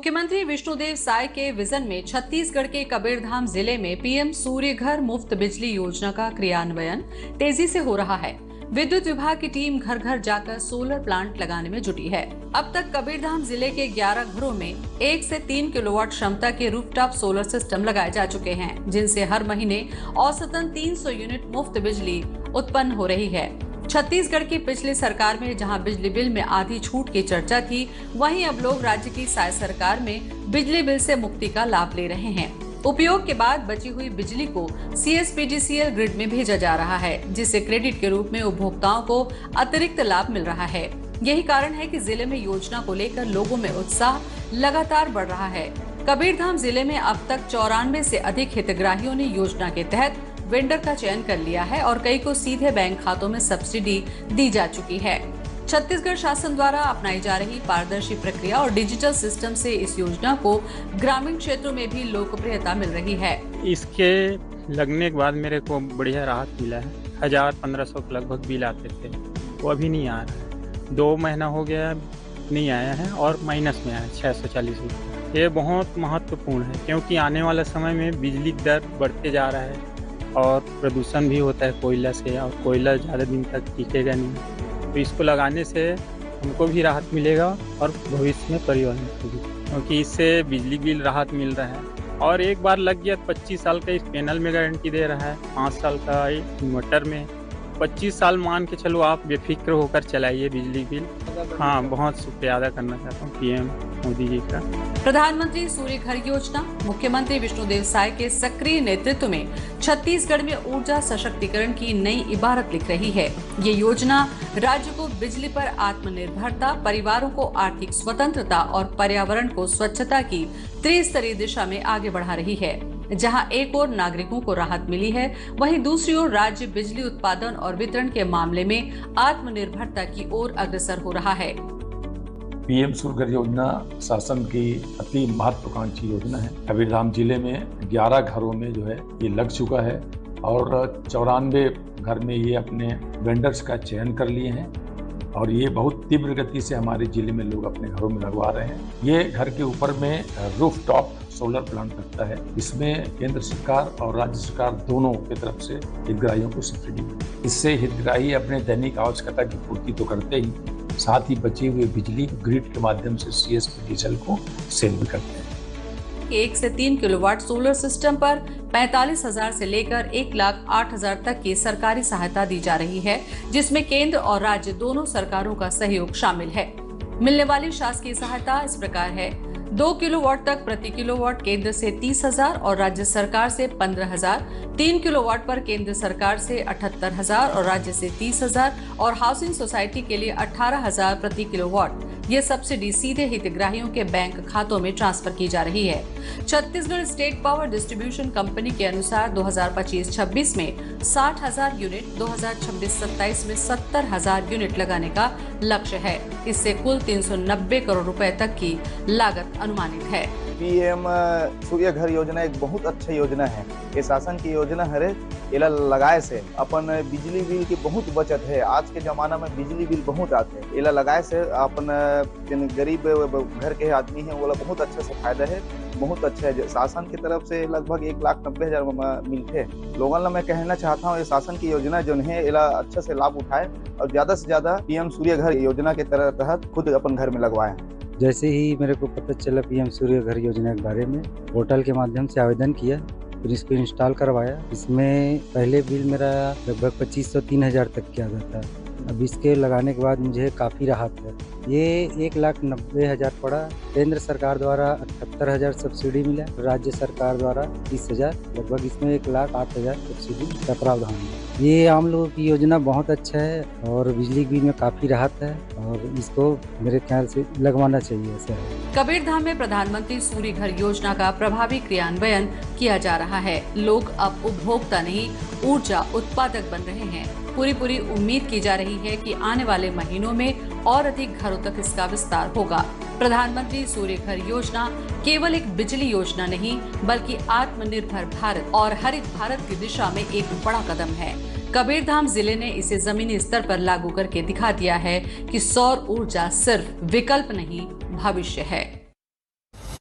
मुख्यमंत्री विष्णुदेव साय के विजन में छत्तीसगढ़ के कबीरधाम जिले में पीएम सूर्य घर मुफ्त बिजली योजना का क्रियान्वयन तेजी से हो रहा है। विद्युत विभाग की टीम घर घर जाकर सोलर प्लांट लगाने में जुटी है। अब तक कबीरधाम जिले के 11 घरों में 1 से 3 किलोवाट क्षमता के रूफटॉप सोलर सिस्टम लगाए जा चुके हैं, जिनसे हर महीने औसतन 300 यूनिट मुफ्त बिजली उत्पन्न हो रही है। छत्तीसगढ़ की पिछली सरकार में जहां बिजली बिल में आधी छूट की चर्चा थी, वहीं अब लोग राज्य की साय सरकार में बिजली बिल से मुक्ति का लाभ ले रहे हैं। उपयोग के बाद बची हुई बिजली को CSPDCL ग्रिड में भेजा जा रहा है, जिससे क्रेडिट के रूप में उपभोक्ताओं को अतिरिक्त लाभ मिल रहा है। यही कारण है कि जिले में योजना को लेकर लोगों में उत्साह लगातार बढ़ रहा है। कबीरधाम जिले में अब तक 94 से अधिक हितग्राहियों ने योजना के तहत वेंडर का चयन कर लिया है और कई को सीधे बैंक खातों में सब्सिडी दी जा चुकी है। छत्तीसगढ़ शासन द्वारा अपनाई जा रही पारदर्शी प्रक्रिया और डिजिटल सिस्टम से इस योजना को ग्रामीण क्षेत्रों में भी लोकप्रियता मिल रही है। इसके लगने के बाद मेरे को बढ़िया राहत मिला है। 1000-1500 के लगभग बिल आते थे, वो अभी नहीं आ रहा है। 2 महीना हो गया नहीं आया है और माइनस में आया 640 रुपये। ये बहुत महत्वपूर्ण है, क्योंकि आने वाले समय में बिजली दर बढ़ते जा रहा है और प्रदूषण भी होता है कोयला से, और कोयला ज़्यादा दिन तक टिकेगा नहीं। तो इसको लगाने से हमको भी राहत मिलेगा और भविष्य में परिवहन को भी, क्योंकि इससे बिजली बिल राहत मिल रहा है। और एक बार लग गया 25 साल का इस पैनल में गारंटी दे रहा है, 5 साल का इन्वर्टर में। 25 साल मान के चलो, आप बेफिक्र होकर चलाइए बिजली बिल। हाँ, बहुत शुक्रिया अदा करना चाहता हूँ PM मोदी जी का। प्रधानमंत्री सूर्य घर योजना मुख्यमंत्री विष्णुदेव साय के सक्रिय नेतृत्व में छत्तीसगढ़ में ऊर्जा सशक्तिकरण की नई इबारत लिख रही है। ये योजना राज्य को बिजली पर आत्मनिर्भरता, परिवारों को आर्थिक स्वतंत्रता और पर्यावरण को स्वच्छता की त्रिस्तरीय दिशा में आगे बढ़ा रही है। जहां एक ओर नागरिकों को राहत मिली है, वहीं दूसरी ओर राज्य बिजली उत्पादन और वितरण के मामले में आत्मनिर्भरता की ओर अग्रसर हो रहा है। PM सूर्य घर योजना शासन की अति महत्वाकांक्षी योजना है। कबीरधाम जिले में 11 घरों में जो है ये लग चुका है और 94 घर में ये अपने वेंडर्स का चयन कर लिए हैं और ये बहुत तीव्र गति से हमारे जिले में लोग अपने घरों में लगवा रहे हैं। ये घर के ऊपर में रूफटॉप सोलर प्लांट लगता है। इसमें केंद्र सरकार और राज्य सरकार दोनों की तरफ से हितग्राहियों को सब्सिडी मिलती है। इससे हितग्राही अपने दैनिक आवश्यकता की पूर्ति तो करते ही, साथ ही बची हुई बिजली ग्रिड के माध्यम से CSPDCL को सेल भी करते हैं। 1 से 3 किलोवाट सोलर सिस्टम पर 45,000 से लेकर 1,08,000 तक की सरकारी सहायता दी जा रही है, जिसमें केंद्र और राज्य दोनों सरकारों का सहयोग शामिल है। मिलने वाली शासकीय सहायता इस प्रकार है: 2 किलोवाट तक प्रति किलोवाट केंद्र से 30,000 और राज्य सरकार से 15,000, 3 किलोवाट पर केंद्र सरकार से 78,000 और राज्य से 30,000 और हाउसिंग सोसाइटी के लिए 18,000 प्रति किलोवाट। ये सब्सिडी सीधे हितग्राहियों के बैंक खातों में ट्रांसफर की जा रही है। Chhattisgarh state power distribution company के अनुसार 2025-26 में 60,000 यूनिट, 2026-27 में 70,000 यूनिट लगाने का लक्ष्य है। इससे कुल 390 करोड़ रुपए तक की लागत अनुमानित है। PM सूर्य घर योजना एक बहुत अच्छा योजना है। ये शासन की योजना है। एला लगाए से अपन बिजली बिल की बहुत बचत है। आज के जमाना में बिजली बिल बहुत आते हैं। एला लगाए से अपन गरीब घर के आदमी है, वो बहुत अच्छा से फायदा है, बहुत अच्छा है। शासन की तरफ से लगभग 1,90,000 मिलते। लोगों ने मैं कहना चाहता हूँ, ये शासन की योजना जो है एला अच्छा से लाभ उठाए और ज्यादा से ज्यादा PM सूर्य घर योजना के तहत खुद अपन घर में लगवाए। जैसे ही मेरे को पता चला PM सूर्य घर योजना के बारे में, पोर्टल के माध्यम से आवेदन किया, फिर इसको इंस्टॉल करवाया। इसमें पहले बिल मेरा लगभग 2500-3000 तक की आता था। अब इसके लगाने के बाद मुझे काफ़ी राहत है। ये 1,90,000 पड़ा। केंद्र सरकार द्वारा 78,000 सब्सिडी मिला, राज्य सरकार द्वारा 30,000, लगभग इसमें 1,08,000 सब्सिडी का प्रावधान है। ये आम लोगों की योजना बहुत अच्छा है और बिजली बिल में काफ़ी राहत है और इसको मेरे ख्याल से लगवाना चाहिए। ऐसा है। कबीरधाम में प्रधानमंत्री सूर्य घर योजना का प्रभावी क्रियान्वयन किया जा रहा है। लोग अब उपभोक्ता नहीं, ऊर्जा उत्पादक बन रहे हैं। पूरी उम्मीद की जा रही है कि आने वाले महीनों में और अधिक घरों तक इसका विस्तार होगा। प्रधानमंत्री सूर्य घर योजना केवल एक बिजली योजना नहीं, बल्कि आत्मनिर्भर भारत और हरित भारत की दिशा में एक बड़ा कदम है। कबीरधाम जिले ने इसे जमीनी स्तर पर लागू करके दिखा दिया है कि सौर ऊर्जा सिर्फ विकल्प नहीं, भविष्य है।